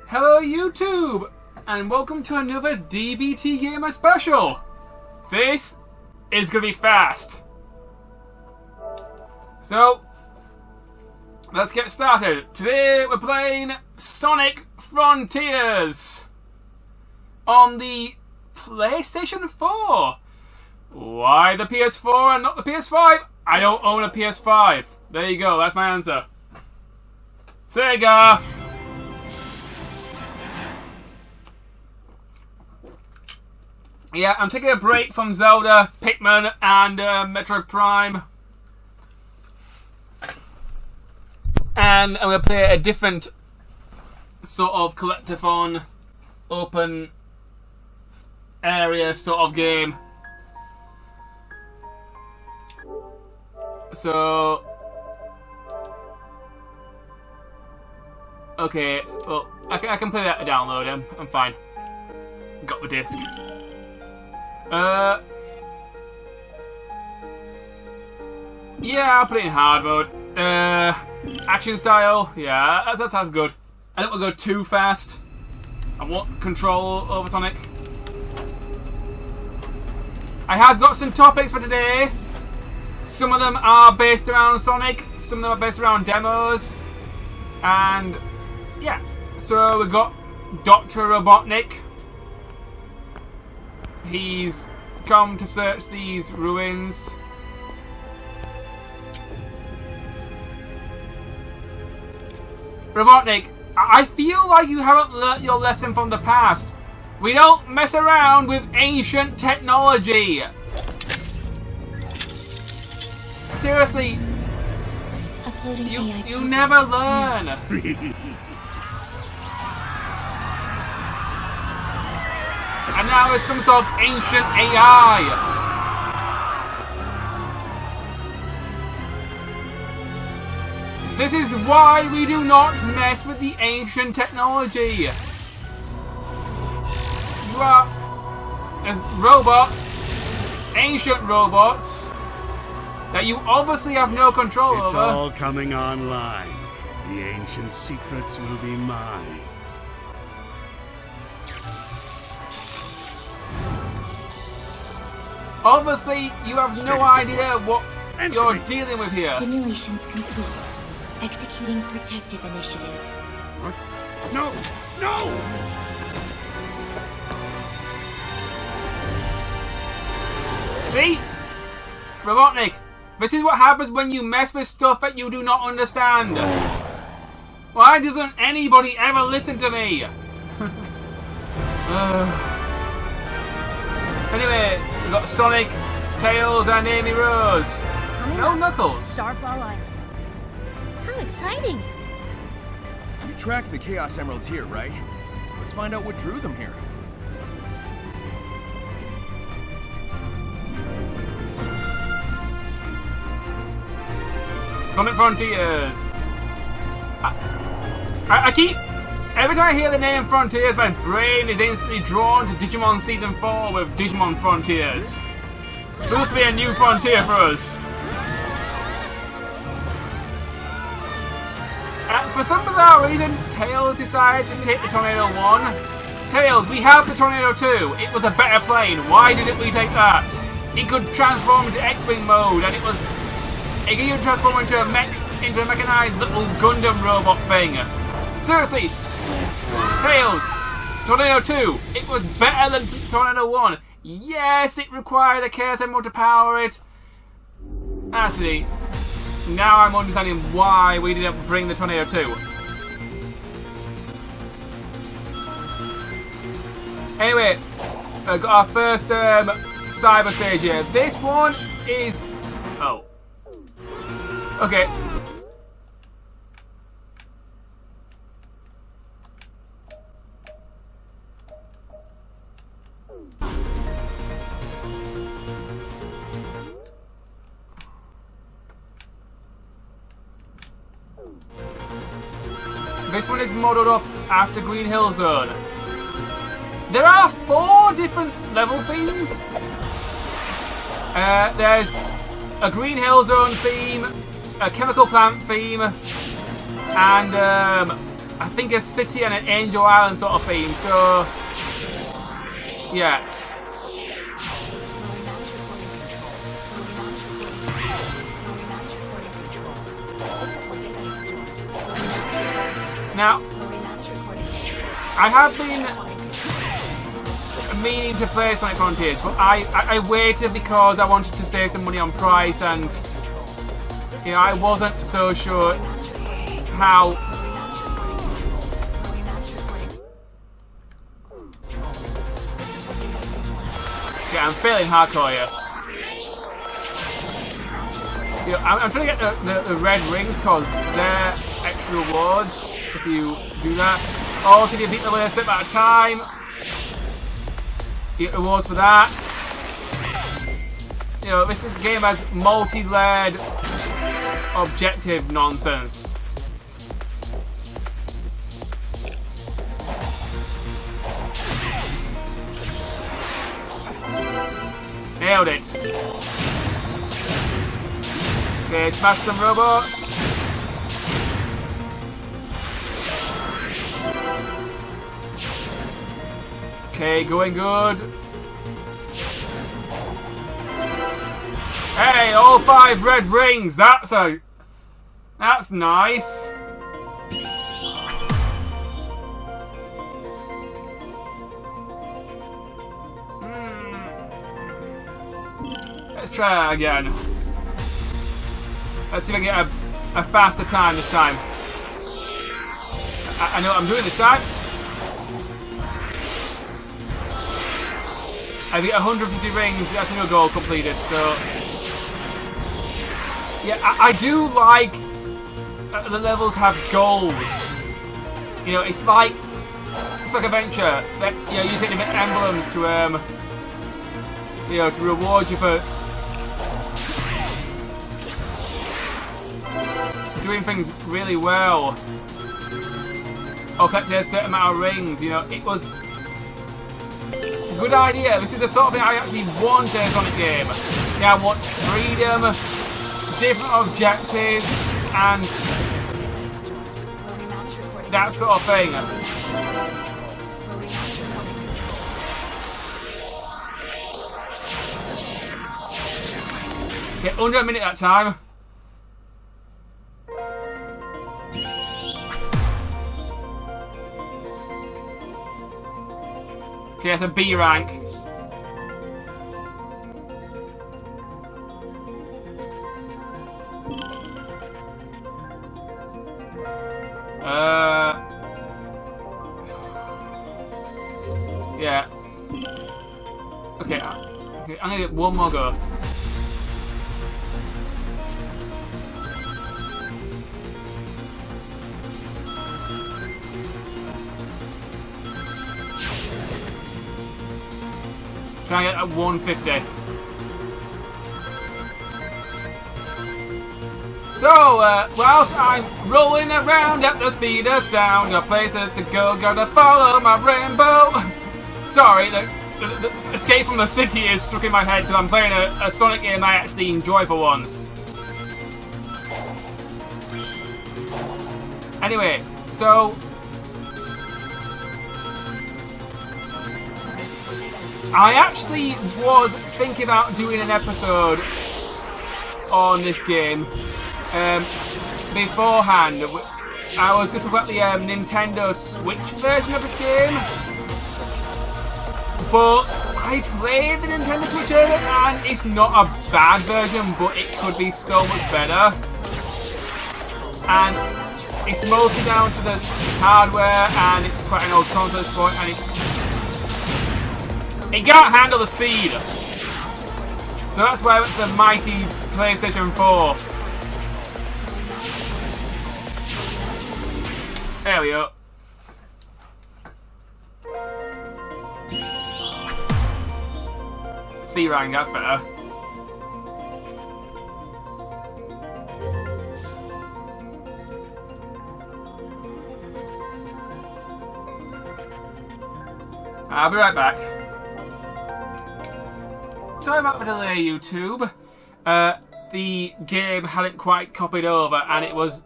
Hello YouTube, and welcome to another DBTGamer special. This is going to be fast. So, let's get started. Today we're playing Sonic Frontiers on the PlayStation 4. Why the PS4 and not the PS5? I don't own a PS5. There you go, that's my answer. Sega! Yeah, I'm taking a break from Zelda, Pikmin, and Metroid Prime. And I'm going to play a different sort of collectathon, open area sort of game. So... okay, well, I can play that download. I'm fine. Got the disc. Yeah, I'll put it in hard mode. Action style, yeah, that sounds good. I don't want to go too fast. I want control over Sonic. I have got some topics for today. Some of them are based around Sonic, some of them are based around demos. And, yeah. So we've got Dr. Robotnik. He's come to search these ruins. Robotnik, I feel like you haven't learnt your lesson from the past. We don't mess around with ancient technology. Seriously, you never learn. And now it's some sort of ancient AI. This is why we do not mess with the ancient technology. You are as robots, ancient robots, that you obviously have no control over. It's all coming online. The ancient secrets will be mine. Obviously, you have no idea what you're dealing with here. Simulations complete. Executing protective initiative. What? No! No! See? Robotnik, this is what happens when you mess with stuff that you do not understand. Why doesn't anybody ever listen to me? Anyway, we've got Sonic, Tails, and Amy Rose. No Knuckles. Starfall Islands. How exciting! You tracked the Chaos Emeralds here, right? Let's find out what drew them here. Sonic Frontiers. I keep... every time I hear the name Frontiers, my brain is instantly drawn to Digimon Season 4 with Digimon Frontiers. Supposed to be a new frontier for us. And for some bizarre reason, Tails decided to take the Tornado 1. Tails, we have the Tornado 2. It was a better plane. Why didn't we take that? It could transform into X-Wing mode, and it could even transform into a mechanized little Gundam robot thing. Seriously, Tails, Tornado 2, it was better than Tornado 1. Yes, it required a Chaos Emerald to power it. Actually, now I'm understanding why we didn't bring the Tornado 2. Anyway, got our first cyber stage here. This one is... oh. Okay. This one is modelled off after Green Hill Zone. There are 4 different level themes. There's a Green Hill Zone theme, a chemical plant theme, and I think a city and an Angel Island sort of theme. So yeah. Now, I have been meaning to play Sonic Frontiers, but I waited because I wanted to save some money on price, and you know, I wasn't so sure how. Yeah, I'm feeling hardcore here. You know, I'm trying to get the red rings because they're extra rewards if you do that. Also, if you beat the layer step at a time, you get rewards for that. You know, this game has multi-layered objective nonsense. Nailed it. Okay, smash some robots. Okay, going good. Hey, all 5 red rings. That's nice. Let's try again. Let's see if I can get a faster time this time. I know what I'm doing this time. I get 150 rings, I think a goal completed, so yeah, I do like the levels have goals. You know, it's like Adventure, that you know, using different emblems to you know, to reward you for doing things really well. Or collecting a certain amount of rings, you know, it was a good idea. This is the sort of thing I actually want in a Sonic game. Yeah, I want freedom, different objectives, and that sort of thing. Okay, under a minute that time. Okay, that's a B rank. Yeah. Okay, I'm gonna get one more go. Try and get at 150. So, whilst I'm rolling around at the speed of sound, no places to go, gotta follow my rainbow. Sorry, the Escape from the City is stuck in my head because I'm playing a Sonic game I actually enjoy for once. Anyway, so I actually was thinking about doing an episode on this game beforehand. I was going to talk about the Nintendo Switch version of this game, but I played the Nintendo Switch earlier and it's not a bad version, but it could be so much better. And it's mostly down to the hardware, and it's quite an old console at this point, and it can't handle the speed. So that's why I went to the mighty PlayStation 4. There we go. C rank, that's better. I'll be right back. Sorry about the delay, YouTube. The game hadn't quite copied over, and it was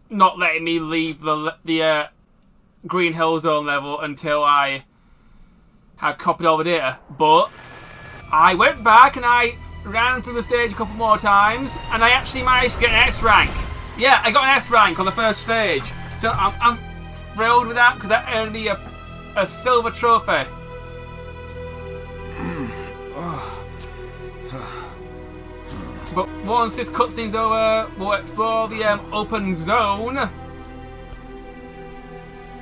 not letting me leave the Green Hill Zone level until I have copied all the data. But I went back and I ran through the stage a couple more times, and I actually managed to get an S rank. Yeah, I got an S rank on the first stage. So I'm thrilled with that, because that earned me a silver trophy. But once this cutscene's over, we'll explore the open zone,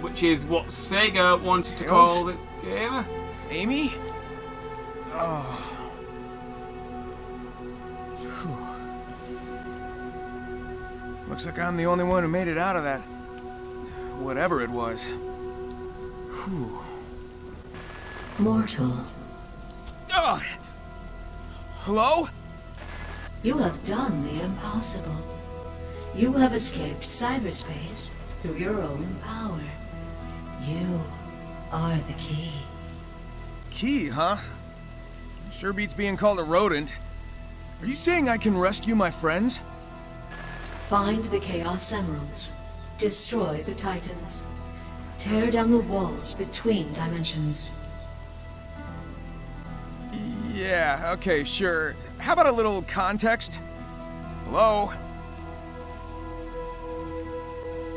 which is what Sega wanted to call this game. Amy? Oh. Looks like I'm the only one who made it out of that. Whatever it was. Whew. Mortal, Ugh. Hello? you have done the impossible. You have escaped cyberspace through your own power. You are the key. Key, huh? Sure beats being called a rodent. Are you saying I can rescue my friends? Find the Chaos Emeralds. Destroy the Titans. Tear down the walls between dimensions. Yeah, okay, sure. How about a little context? Hello?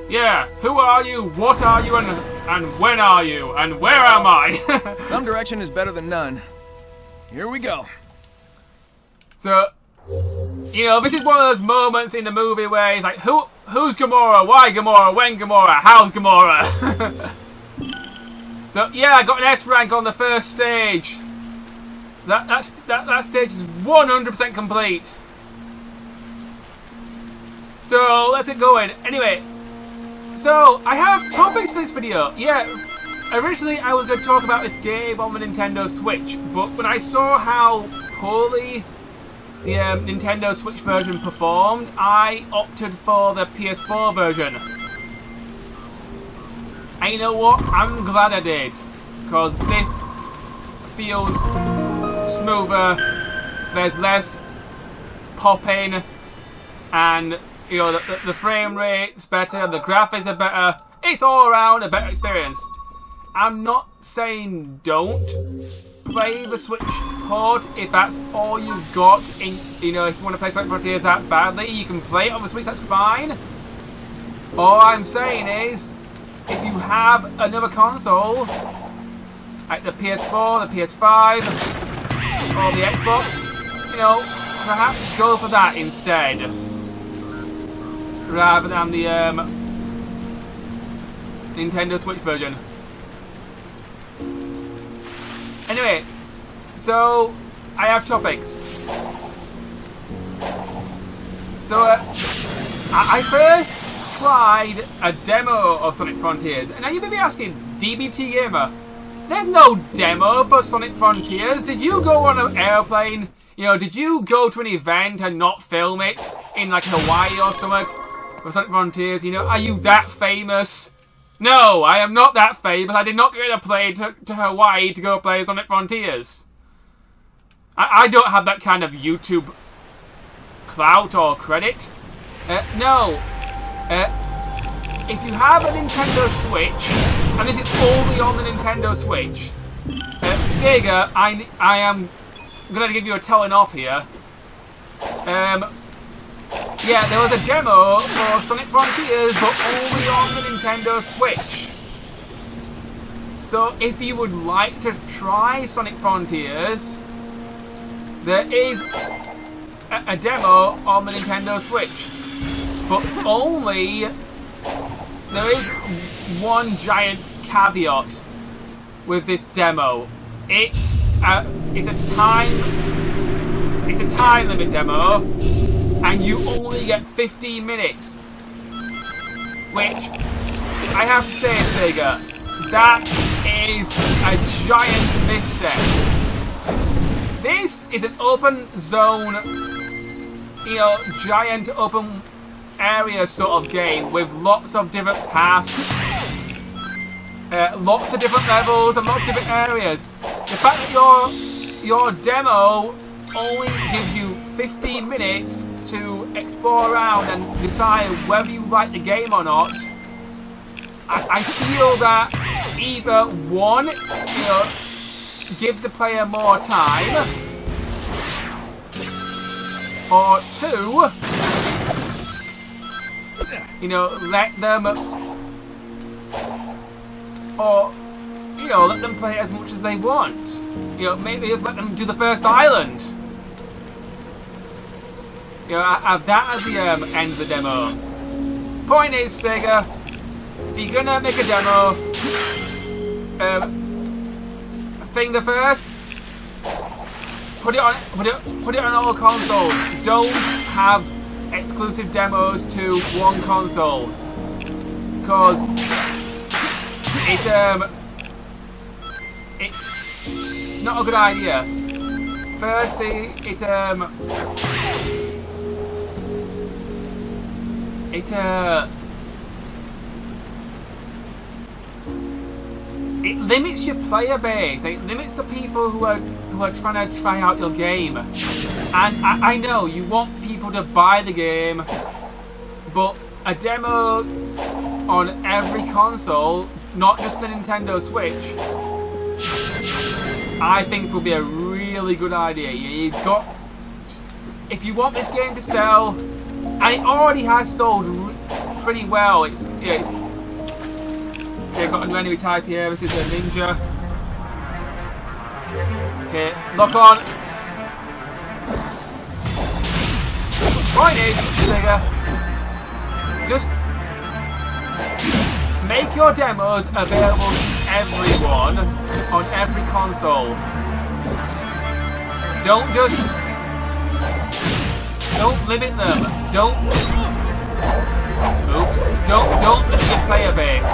Yeah, who are you, what are you, and when are you, and where am I? Some direction is better than none. Here we go. So, you know, this is one of those moments in the movie where it's like, who's Gamora, why Gamora, when Gamora, how's Gamora? So, yeah, I got an S rank on the first stage. That stage is 100% complete. So, let's get going. Anyway, so, I have topics for this video. Yeah, originally I was going to talk about this game on the Nintendo Switch, but when I saw how poorly the Nintendo Switch version performed, I opted for the PS4 version. And you know what? I'm glad I did, because this feels smoother, there's less popping, and you know, the frame rate's better, the graphics are better, it's all around a better experience. I'm not saying don't play the Switch port if that's all you've got. You know, if you want to play Sonic Frontiers that badly, you can play it on the Switch, that's fine. All I'm saying is, if you have another console, like the PS4, the PS5, or the Xbox, you know, perhaps go for that instead, rather than the Nintendo Switch version. Anyway, so I have topics. So I first tried a demo of Sonic Frontiers, and now you may be asking, DBTGamer, there's no demo for Sonic Frontiers. Did you go on an airplane? You know, did you go to an event and not film it in like Hawaii or something for Sonic Frontiers? You know, are you that famous? No, I am not that famous. I did not get a plane to Hawaii to go play Sonic Frontiers. I don't have that kind of YouTube clout or credit. No. If you have a Nintendo Switch, and this is only on the Nintendo Switch, Sega, I am going to give you a telling off here. Yeah, there was a demo for Sonic Frontiers, but only on the Nintendo Switch. So if you would like to try Sonic Frontiers, there is a demo on the Nintendo Switch. But only, there is one giant caveat with this demo. It's a time limit demo, and you only get 15 minutes. Which, I have to say, Sega, that is a giant misstep. This is an open zone, you know, giant open area sort of game with lots of different paths, lots of different levels and lots of different areas. The fact that your demo only gives you 15 minutes to explore around and decide whether you like the game or not, I feel that either one, you know, give the player more time, or two, you know, let them, or, you know, let them play as much as they want. You know, maybe just let them do the first island. You know, have that as the end of the demo. Point is, Sega, if you're gonna make a demo, thing the first, put it on all consoles. Don't have exclusive demos to one console, because it's not a good idea. Firstly, it limits your player base. It limits the people who are trying to try out your game. And I know you want people to buy the game, but a demo on every console, not just the Nintendo Switch, I think will be a really good idea. If you want this game to sell, and it already has sold pretty well. They've got a new enemy type here. This is a ninja. Okay, lock on. Point is, Sega, just make your demos available to everyone on every console. Don't limit them. Don't limit the player base.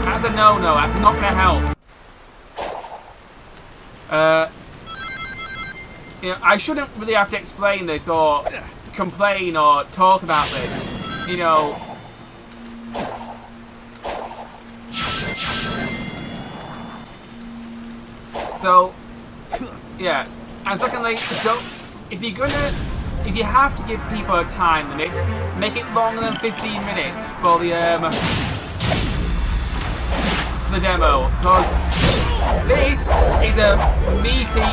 That's a no-no. That's not going to help. You know, I shouldn't really have to explain this or complain or talk about this. You know. So, yeah. And secondly, if you have to give people a time limit, make it longer than 15 minutes for the demo, because this is a meaty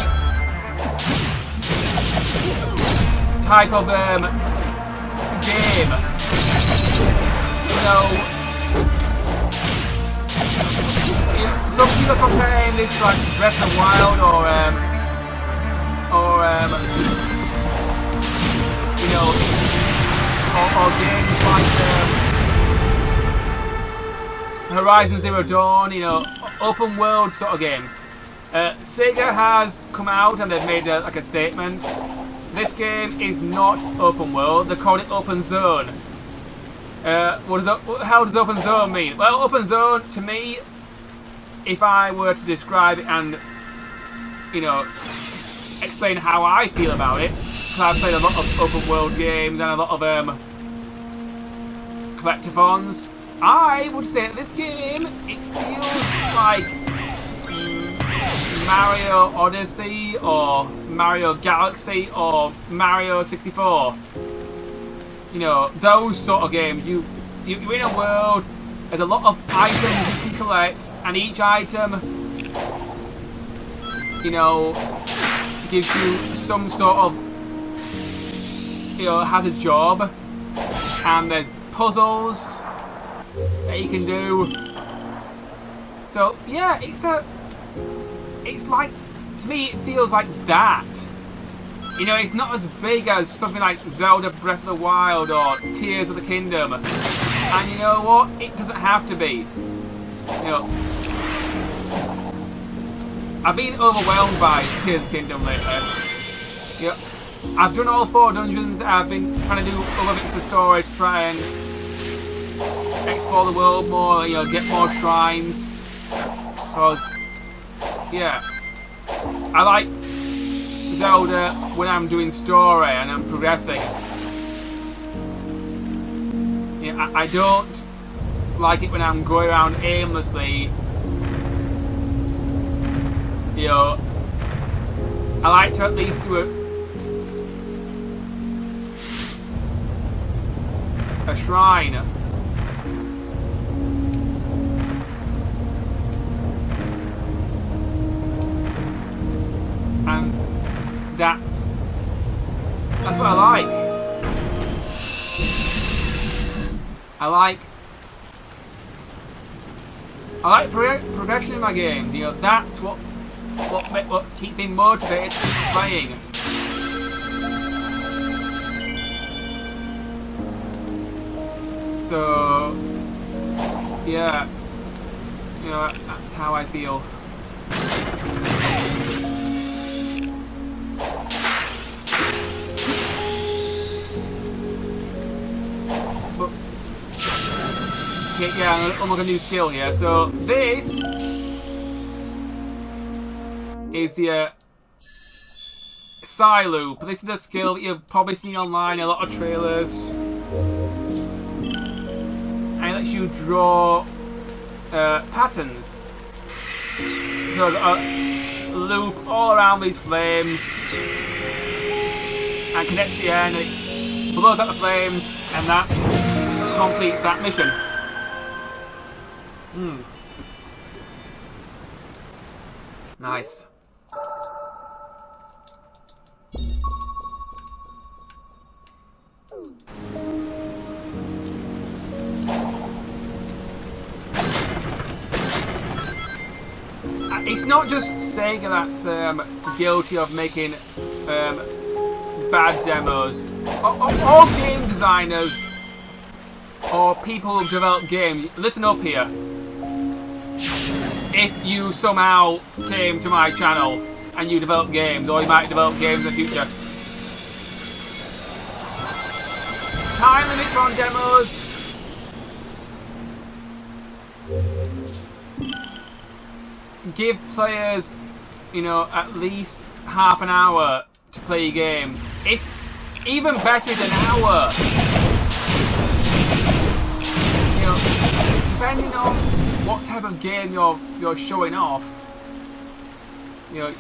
type of game. You know, some people are comparing this to like Breath of the Wild or you know, or games like Horizon Zero Dawn, you know, open world sort of games. Sega has come out and they've made like a statement. This game is not open world. They call it open zone. What the hell does open zone mean? Well, open zone to me, if I were to describe it and, you know, explain how I feel about it, because I've played a lot of open world games and a lot of collectathons, I would say that this game, it feels like Mario Odyssey or Mario Galaxy or Mario 64. You know, those sort of games. You're in a world, there's a lot of items you can collect, and each item, you know, gives you some sort of, you know, has a job, and there's puzzles that you can do. So yeah, it's like, to me it feels like that. You know, it's not as big as something like Zelda Breath of the Wild or Tears of the Kingdom. And you know what? It doesn't have to be. You know, I've been overwhelmed by Tears of the Kingdom lately. You know, I've done all 4 dungeons. I've been trying to do other bits of the story to try and explore the world more, you know, get more shrines. Because, yeah, I like Zelda when I'm doing story and I'm progressing. Yeah, I don't like it when I'm going around aimlessly. You know, I like to at least do it. a shrine. And that's what I like. I like progression in my games. You know, that's what keeps me motivated to keep playing. So yeah, you know, that's how I feel. But yeah, I'm gonna unlock a new skill here. So this is the Psy Loop. This is the skill that you've probably seen online in a lot of trailers. And it lets you draw patterns. So I've got a loop all around these flames and connect to the end, and it blows out the flames, and that completes that mission. Nice. It's not just Sega that's guilty of making bad demos. All game designers or people who develop games, listen up here. If you somehow came to my channel and you develop games, or you might develop games in the future, time limits on demos. Give players, you know, at least half an hour to play your games. If even better than an hour. You know, depending on what type of game you're showing off, you know,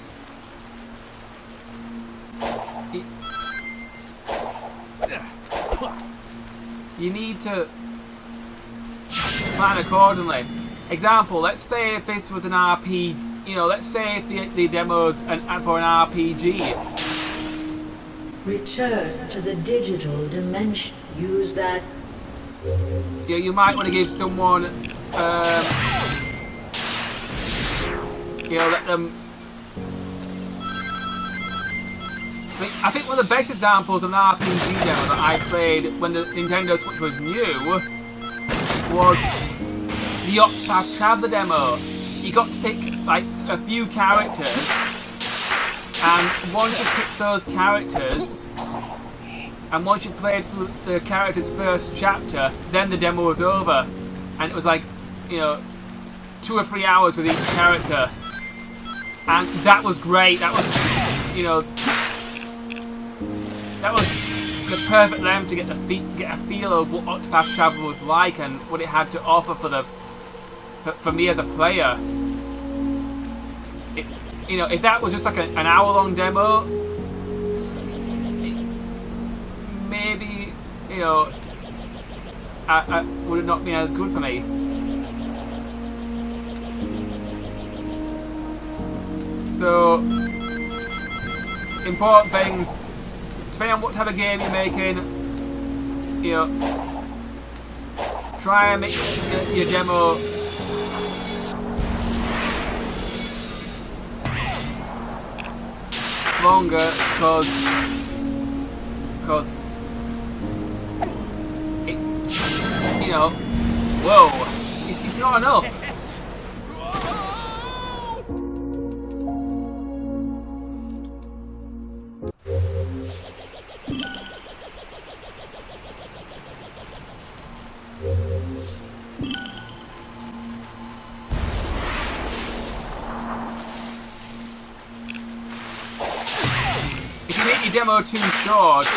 you need to plan accordingly. Example, let's say if this was an RPG, you know, let's say if the demo's for an RPG. Return to the digital dimension. Use that. You know, you might want to give someone, you know, let them. I think one of the best examples of an RPG demo that I played when the Nintendo Switch was new was the Octopath Traveler demo. You got to pick like a few characters, and once you picked those characters, and once you played through the character's first chapter, then the demo was over, and it was like, you know, 2 or 3 hours with each character, and that was great. That was, you know, that was the perfect length to get a feel of what Octopath Traveler was like and what it had to offer for me as a player. You know, if that was just like an hour-long demo, maybe, you know, I would have not been as good for me. So, important things, depending on what type of game you're making, you know, try and make your demo longer, because it's, you know, whoa, it's not enough. Demo too short,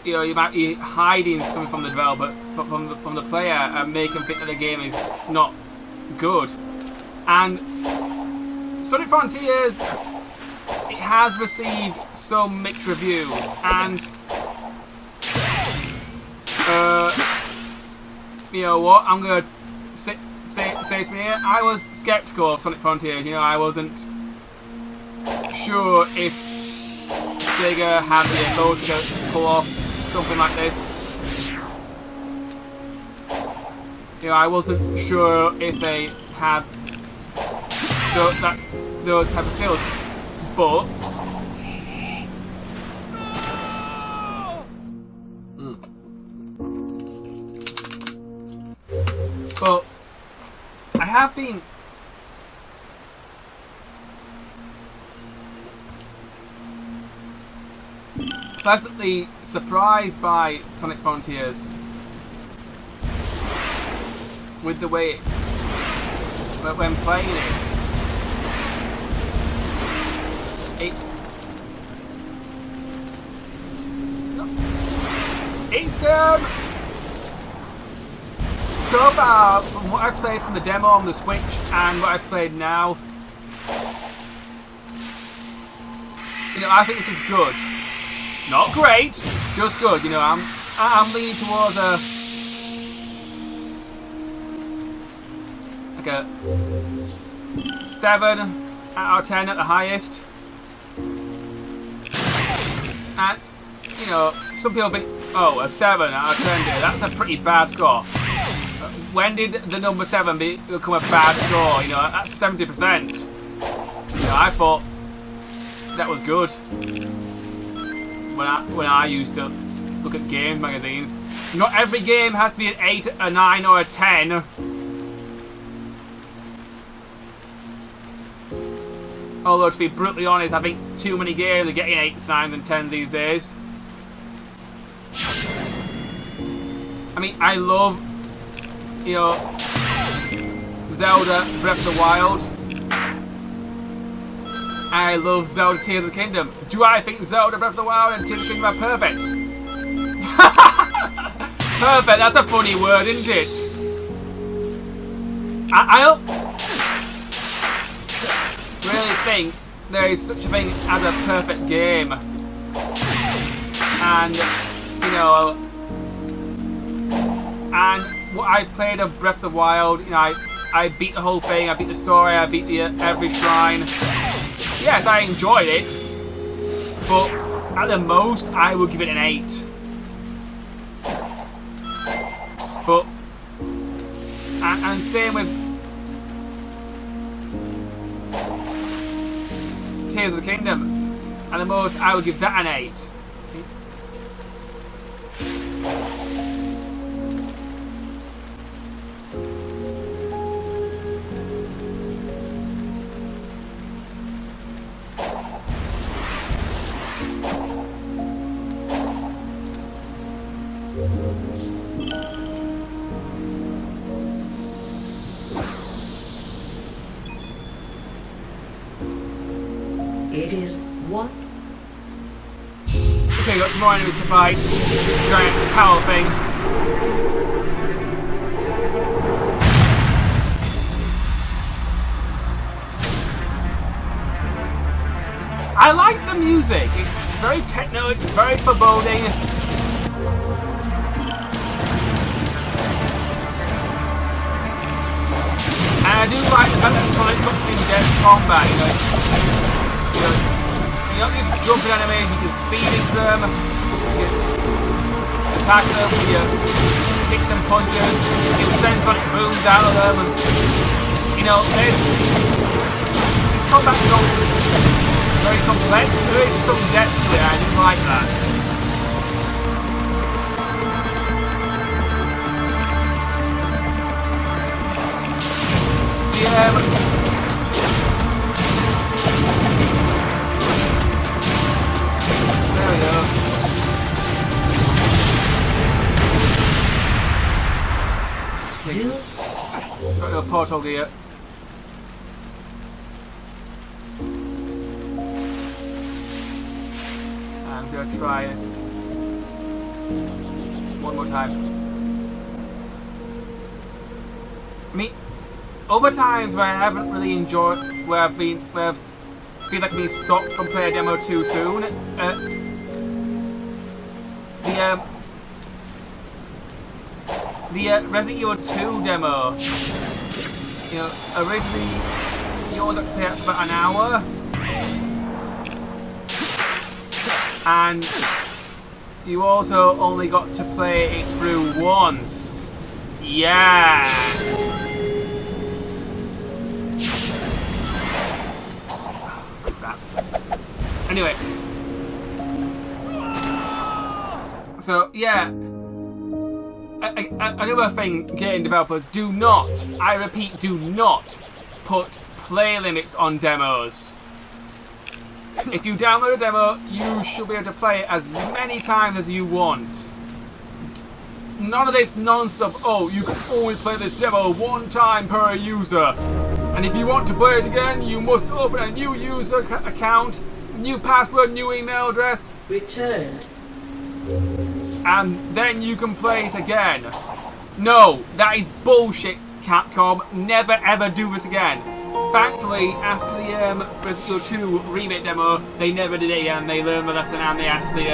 you know, you might be hiding something from the developer, from the player, and make them think that the game is not good. And Sonic Frontiers, it has received some mixed reviews, and you know what? I'm gonna say to me here. I was skeptical of Sonic Frontiers. You know, I wasn't sure if Sega had the ability to pull off something like this. You know, I wasn't sure if they had those type of skills, but but I have been pleasantly surprised by Sonic Frontiers with the way when playing it. It's so far from what I've played from the demo on the Switch and what I've played now, you know, I think this is good. Not great, just good. You know, I'm leaning towards a 7 out of 10 at the highest. And, you know, some people think, oh, a 7 out of 10, dude, that's a pretty bad score. When did the number 7 become a bad score? You know, that's 70%. You know, I thought that was good when I used to look at game magazines. Not every game has to be an 8, a 9, or a 10. Although, to be brutally honest, I think too many games are getting 8s, 9s, and 10s these days. I mean, I love, you know, Zelda Breath of the Wild. I love Zelda Tears of the Kingdom. Do I think Zelda Breath of the Wild and Tears of the Kingdom are perfect? Perfect, that's a funny word, isn't it? I don't really think there is such a thing as a perfect game. And, you know, and what I played of Breath of the Wild, you know, I beat the whole thing, I beat the story, I beat every shrine. Yes, I enjoyed it, but at the most, I would give it an 8. But, and same with Tears of the Kingdom. At the most, I would give that an 8. It is what? Okay, got some more enemies to fight. Giant tower thing. I like the music. It's very techno, it's very foreboding. And I do like the fact that Sonic puts in death combat, you know. You're not just jumping enemies, you can speed into them, you can attack them, you kick some punches, you can send Sonic booms out of them, and, you know, this combat's not very complex, there is some depth to it, I do like that. There we go. Got no portal gear. I'm gonna try it one more time. I mean, other times where I haven't really enjoyed, where I feel like I've been stopped from playing a demo too soon. the Resident Evil 2 demo. You know, originally you only got to play it for about an hour, and you also only got to play it through once. Yeah. Crap. Anyway. So, yeah. Another thing, game developers, do not, I repeat, do not put play limits on demos. If you download a demo, you should be able to play it as many times as you want. None of this non-stop, oh, you can only play this demo one time per user. And if you want to play it again, you must open a new user account, new password, new email address. Returned. And then you can play it again. No, that is bullshit, Capcom. Never ever do this again. Thankfully, after the Resident Evil 2 remake demo, they never did it again. They learned the lesson and they actually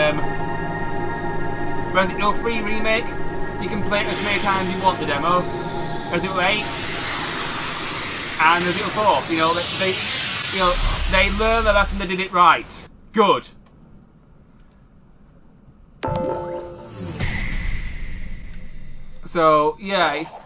Resident Evil 3 remake, you can play it as many times as you want the demo. Resident Evil 8 and Resident Evil 4. They learned the lesson, they did it right. Good. So, yeah, it's...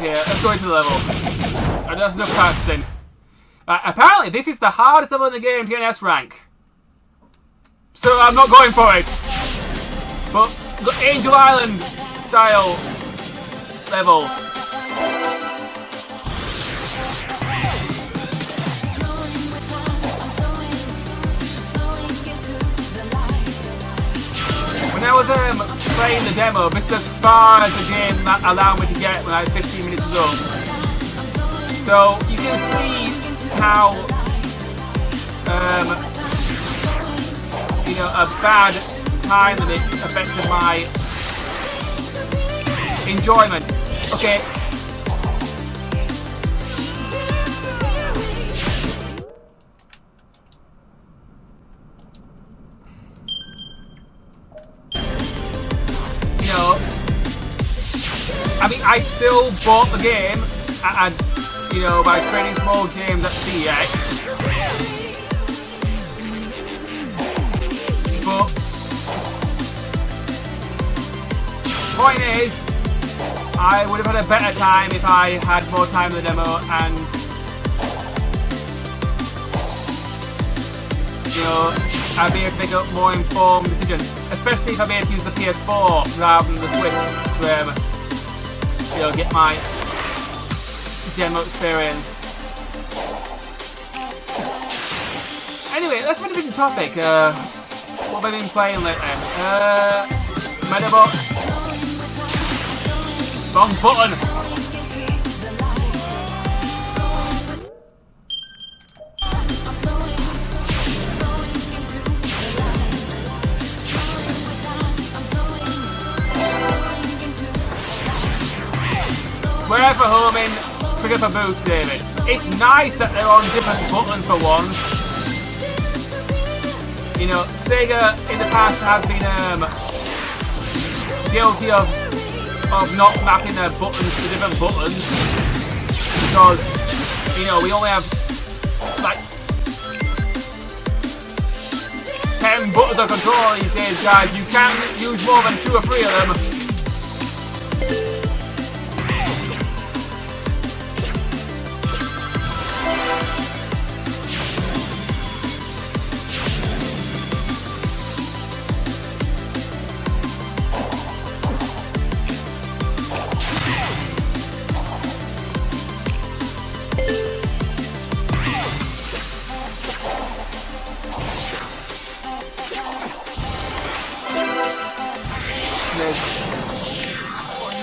Yeah, let's go into the level. That's enough practicing. Apparently, this is the hardest level in the game to get an S rank. So I'm not going for it. But the Angel Island style level. When I was playing the demo, this is as far as the game allowed me to get when I was 15 minutes ago. So you can see how a bad time limit affected my enjoyment. Okay. I mean, I still bought the game, and by trading small games at CX. But point is, I would have had a better time if I had more time in the demo, and I'd be able to make a more informed decision, especially if I'd be able to use the PS4 rather than the Switch to get my demo experience. Anyway, let's move to a different topic. What have I been playing lately? Medabots. Wrong button. Square for homing, trigger for boost, David. It's nice that they're on different buttons for once. Sega in the past has been guilty of not mapping their buttons to different buttons because we only have like 10 buttons of control these days, guys. You can't use more than 2 or 3 of them.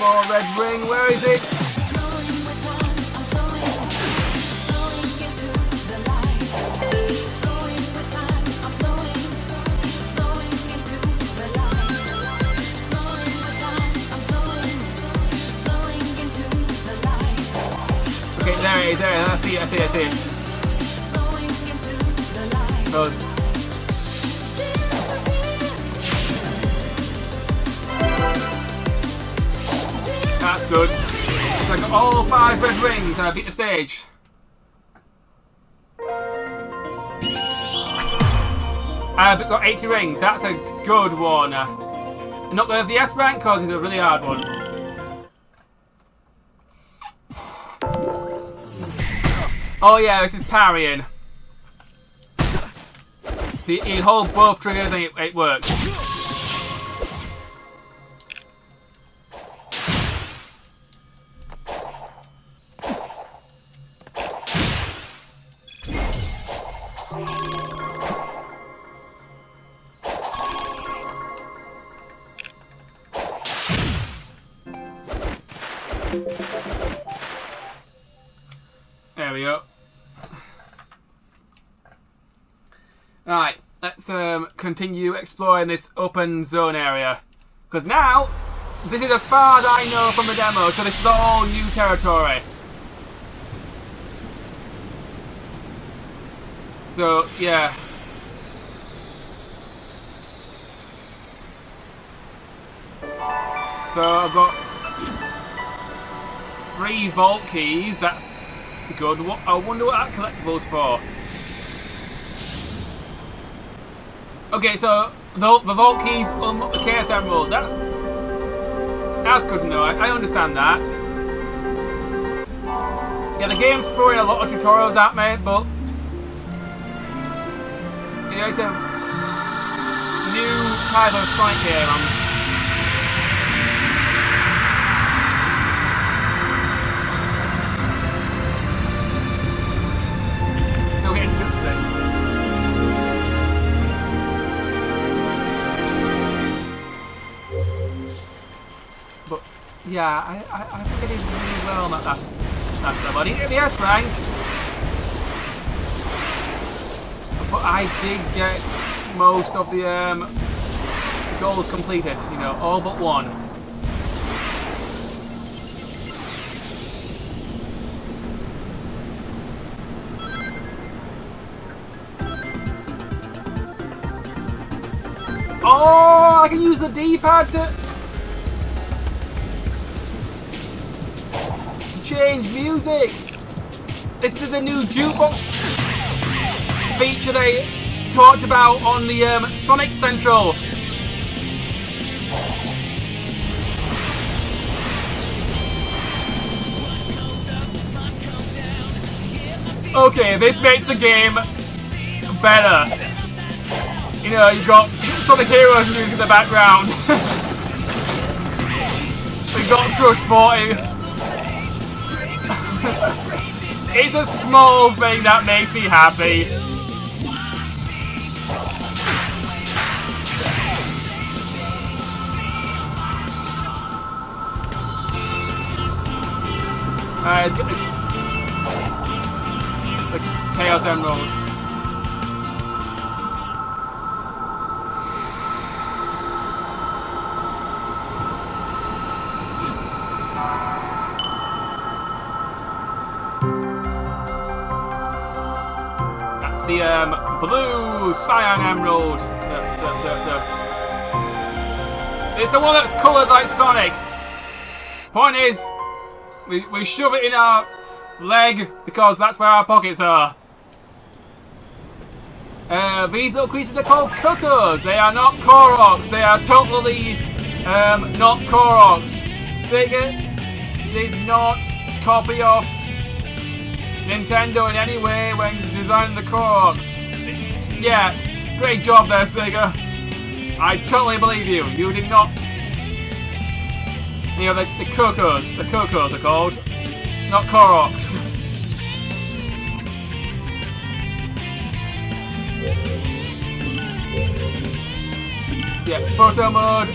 more red ring. Where is it? Okay, there it is, there it is. I see it. Goes. That's good. So I got all 5 red rings and I beat the stage. I've got 80 rings. That's a good one. I'm not going to have the S rank because it's a really hard one. Oh yeah, this is parrying. You hold both triggers and it works. There we go. Right, let's continue exploring this open zone area. Because now, this is as far as I know from the demo, so this is all new territory. So, yeah. So I've got 3 vault keys, that's good. I wonder what that collectible's for. Okay, so the vault keys unlock the chaos emeralds. That's good to know. I understand that. Yeah, the game's throwing a lot of tutorials at me, but you know, it's a new type of Sonic game. Still getting used to this. But yeah, I think I did really well on that last level. I didn't get the S rank, but I did get most of the goals completed. You know, all but one. Oh, I can use the D-pad to change music. This is the new jukebox feature they talked about on the Sonic Central. Okay, this makes the game better. You know, you've got Sonic Heroes music in the background. We've got Crush 40. It's a small thing that makes me happy. Alright, let's get the Chaos Emerald. That's the blue Cyan Emerald. It's the one that's coloured like Sonic. Point is, we shove it in our leg because that's where our pockets are. These little creatures are called Cuckoos. They are not Koroks. They are totally not Koroks. Sega did not copy off Nintendo in any way when designing the Koroks. Yeah, great job there, Sega. I totally believe you. You did not. You know, the Cuckoos. The Cuckoos are called, not Koroks. Yeah, photo mode.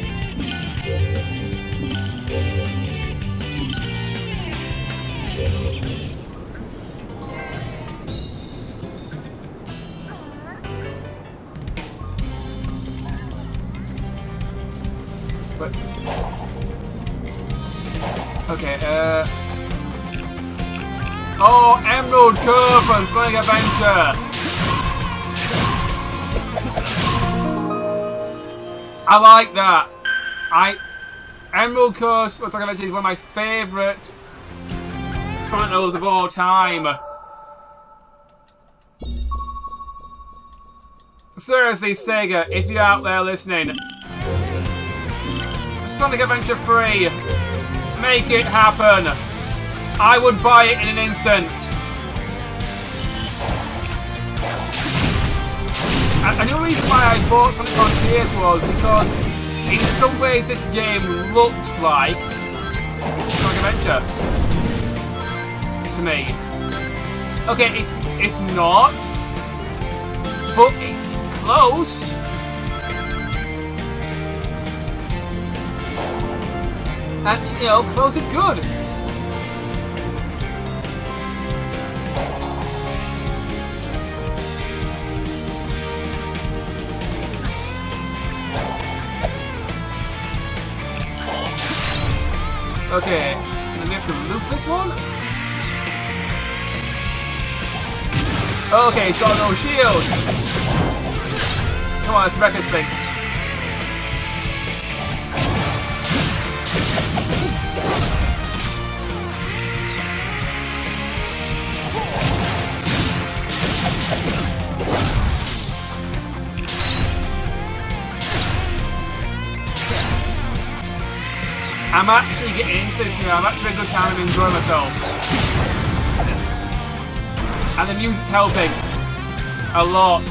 But okay. Oh, Emerald Curve for Sonic Adventure. I like that. Emerald Curse looks like Adventure is one of my favourite Sonic levels of all time. Seriously, Sega, if you're out there listening, Sonic Adventure 3, make it happen. I would buy it in an instant. And the reason why I bought Sonic Frontiers was because in some ways this game looked like Sonic Adventure to me. Okay, it's not, but it's close. And you know, close is good. Okay, then we have to loop this one. Okay, it's got no shield. Come on, let's wreck this thing. I'm actually getting into this now. I'm actually having a good time and enjoying myself. And the music's helping a lot.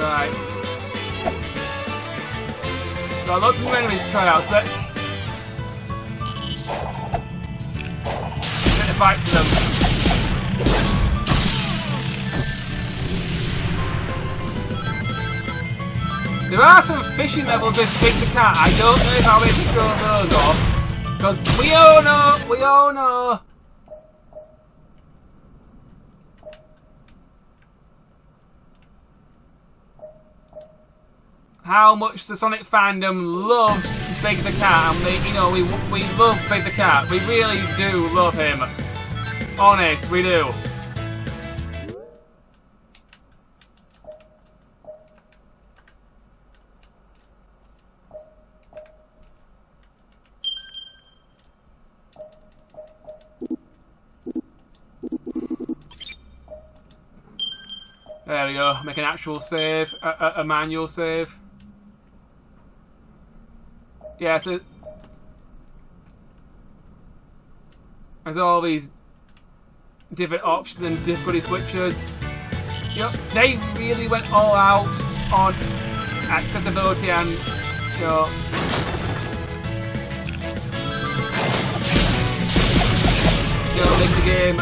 Right. Got lots of new enemies to try out, so let's get a fight to them. There are some fishing levels with Big the Cat. I don't know if I'll be able to show those off. Because we all know. How much the Sonic fandom loves Big the Cat, and we love Big the Cat. We really do love him. Honest, we do. There we go. Make an actual save, a manual save. Yeah, so there's all these different options and difficulty switches. You know, they really went all out on accessibility and, you know, make the game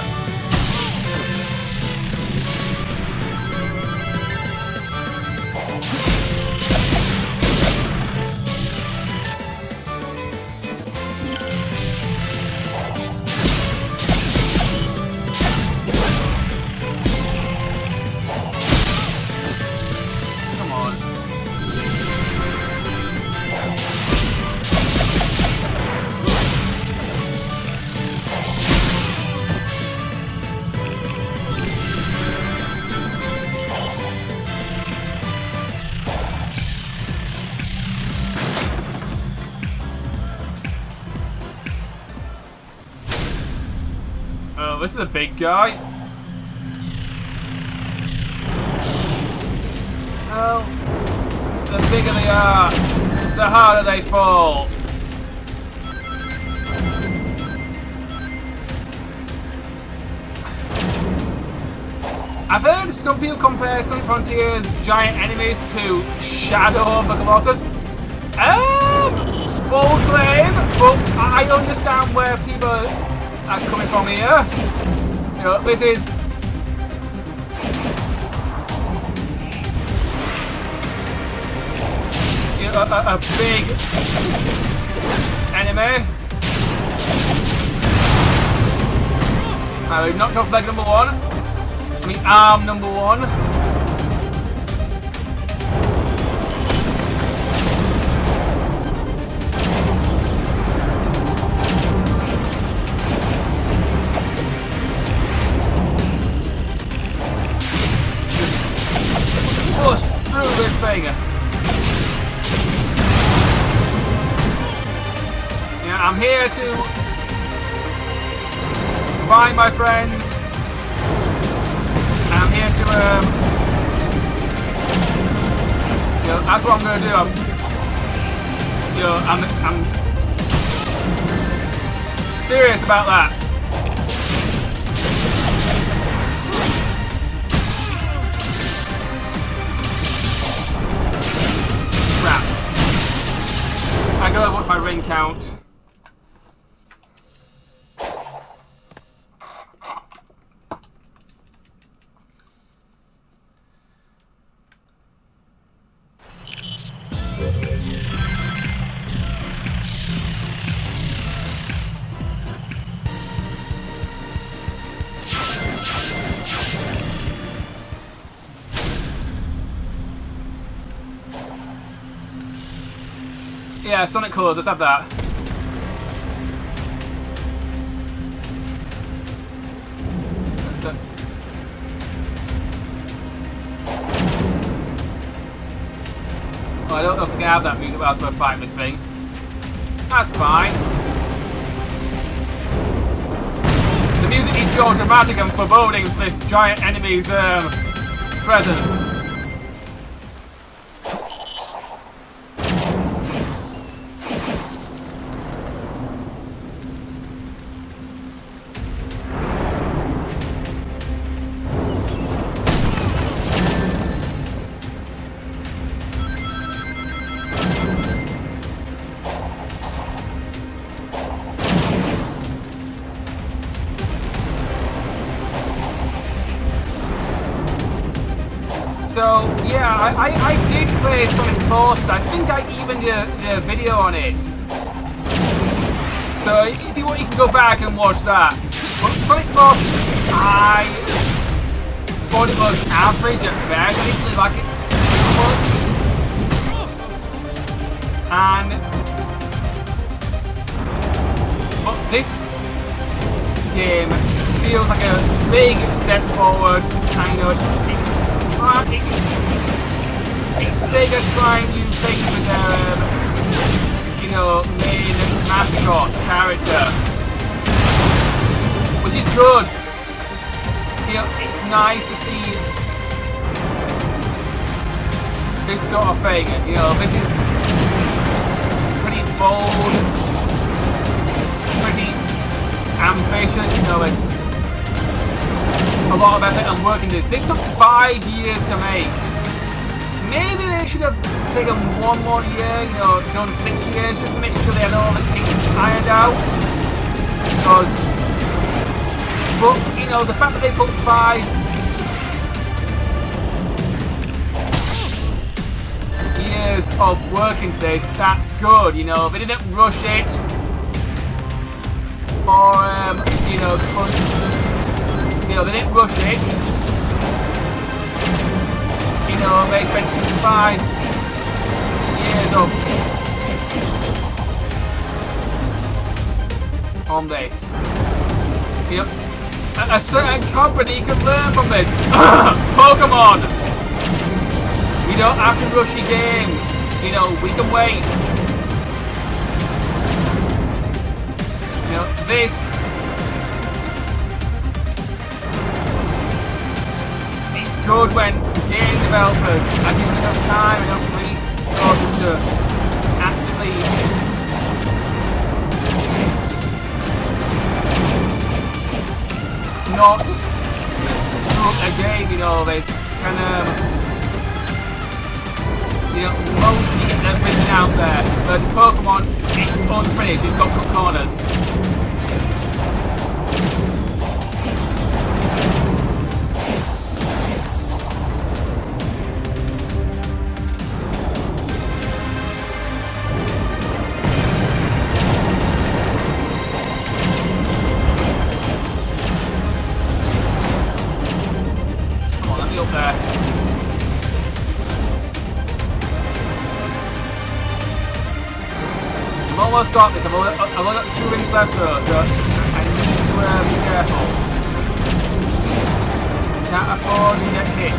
this is a big guy. Oh, the bigger they are, the harder they fall. I've heard some people compare Sonic Frontiers' giant enemies to Shadow of the Colossus. But I understand where people are coming from here. You know, this is a big enemy. We've knocked off leg number 1. I mean arm number 1. Push through this thing. I'm here to find my friends. I'm here to, you know, that's what I'm gonna do. I'm serious about that. Crap. I gotta watch my ring count. Yeah, Sonic Colors, let's have that. Oh, I don't know if we can have that music whilst we're fighting this thing. That's fine. The music needs to go dramatic and foreboding for this giant enemy's presence. So, yeah, I did play Sonic Force. I think I even did a video on it. So, if you want, you can go back and watch that. But Sonic Force, I thought it was average at best. I didn't really like it too much. But this game feels like a big step forward. And, you know, it's Sega trying new things with their, you know, main mascot character, which is good. You know, it's nice to see this sort of thing. You know, this is pretty bold, pretty ambitious. You know, like a lot of effort and work in this. This took 5 years to make. Maybe they should have taken 1 more year, you know, done 6 years just to make sure they had all the kinks ironed out. Because, but, you know, the fact that they put 5 years of work into this, that's good, you know. They didn't rush it. Or, you know, they didn't rush it. You know, they spent 5 years on this. You know, a certain company could learn from this. Pokemon! You don't have to rush your games. You know, we can wait. You know, this is good when game developers are given enough time, enough resources to actually not screw up their game. You know, they can, you know, mostly get everything out there. Whereas Pokemon, it's one's finished, he's got cut corners. Come on, let me up there. I've almost got this. I've only got 2 rings left though, so I need to be careful. Can't afford to get hit.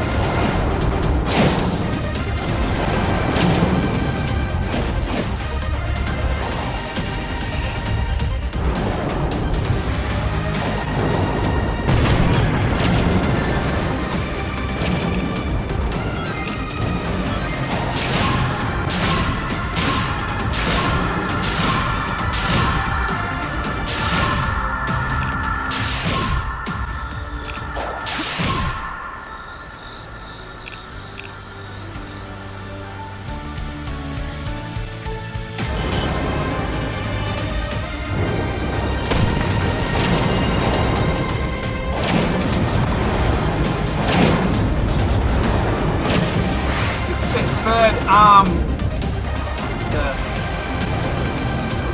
It's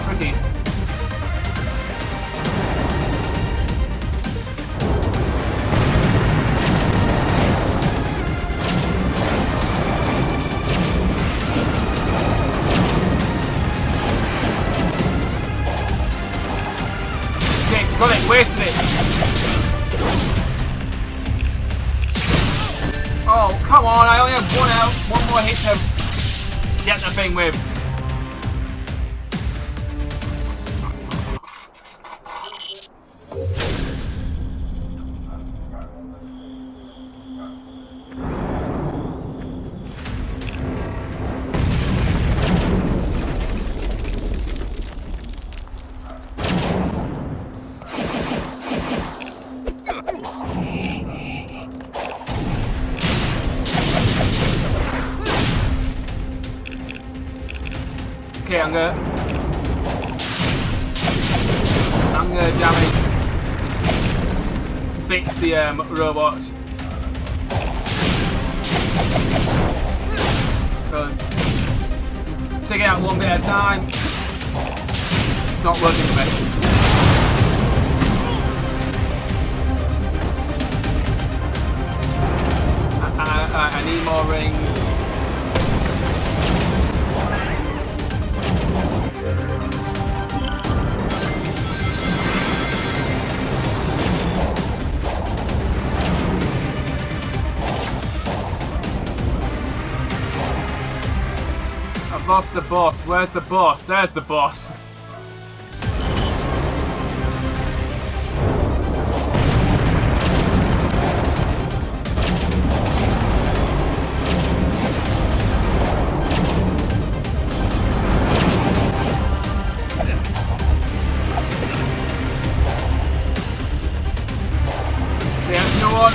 tricky. Okay, got it, wasted it. Oh, come on, I only have one more hit to get the thing with. Okay, I'm gonna damage bits the robot because taking out one bit at a time, not working for me. I need more rings. Lost the boss. Where's the boss? There's the boss. Yeah, you know what?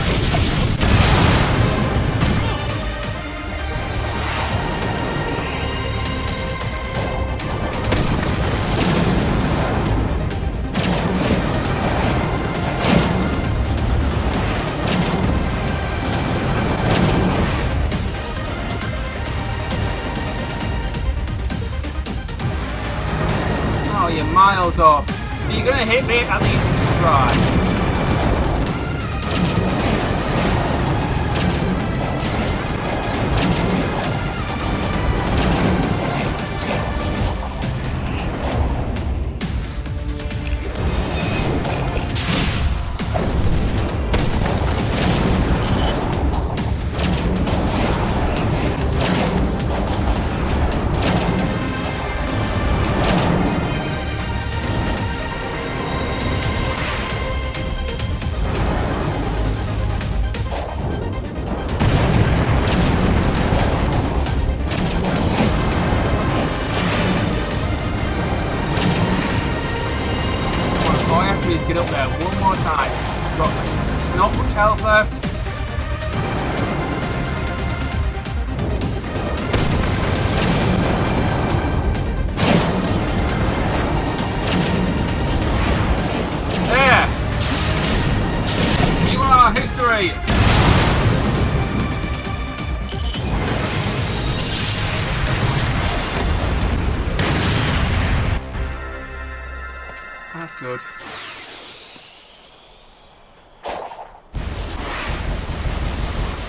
Oh, you're miles off. Are you gonna hit me? At least try. Get up there one more time. Got not much health left. That's good.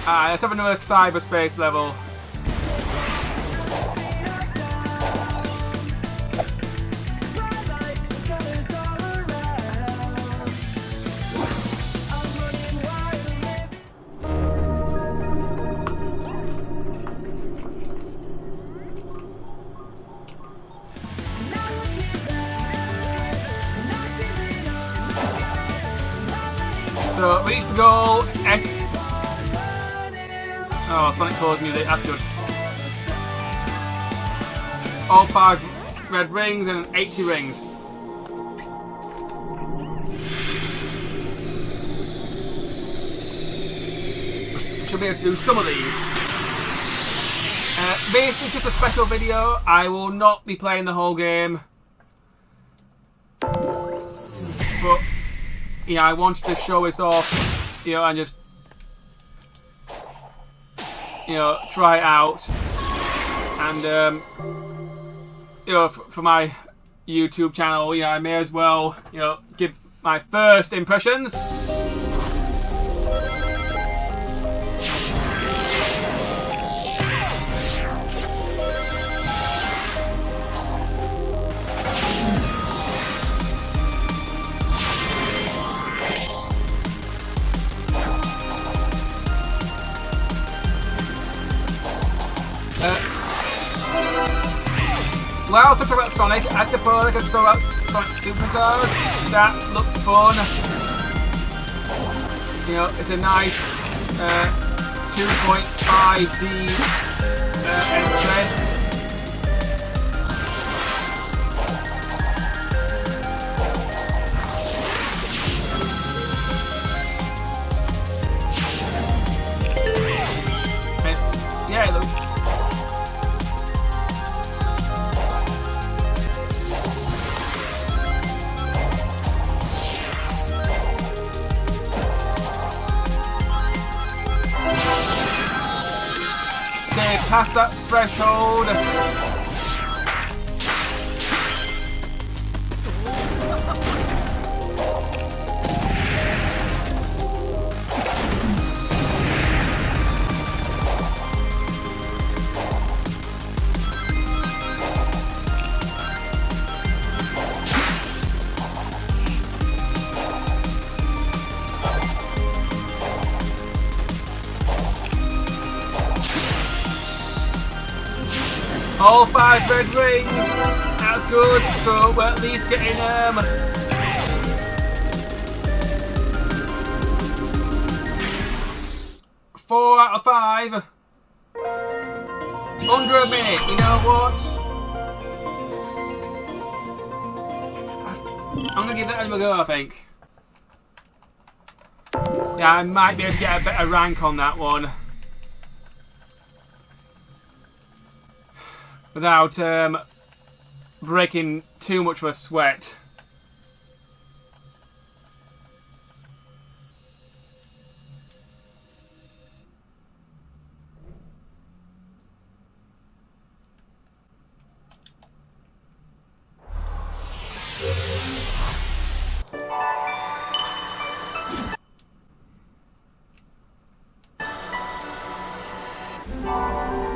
Alright, let's have another cyberspace level. So, reach the goal. Oh, Sonic Core's music, that's good. All 5 red rings and 80 rings. Should be able to do some of these. Basically just a special video. I will not be playing the whole game. But, yeah, I wanted to show this off, you know, and just, you know, try it out. And, you know, for my YouTube channel, yeah, I may as well, you know, give my first impressions. Well, I also talk about Sonic. I suppose I could talk about Sonic Superstars. That looks fun. You know, it's a nice 2.5D entry. Yeah, it looks. Okay, past that threshold. All 5 red rings. That's good. So we're at least getting 4 out of 5. Under a minute. You know what? I'm gonna give that a go, I think. Yeah, I might be able to get a better rank on that one. Without breaking too much of a sweat.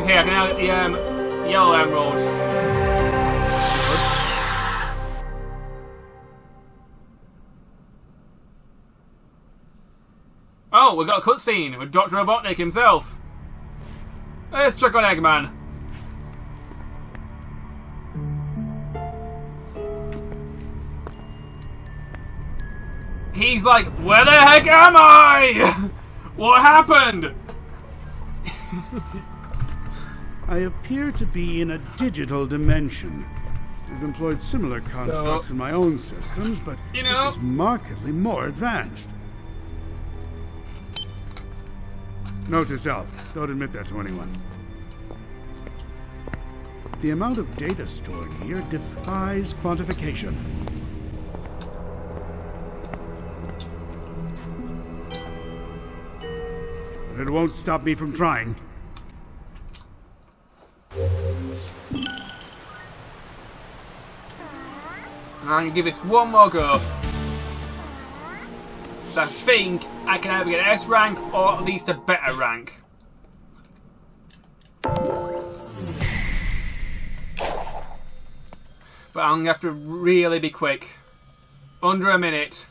Okay, I can now get the yellow emerald. Oh, we've got a cutscene with Dr. Robotnik himself. Let's check on Eggman. He's like, where the heck am I? What happened? I appear to be in a digital dimension. I've employed similar constructs in my own systems, but you know, this is markedly more advanced. Note to self, don't admit that to anyone. The amount of data stored here defies quantification. But it won't stop me from trying. And I'm going to give this one more go. I think I can either get an S rank or at least a better rank. But I'm going to have to really be quick. Under a minute.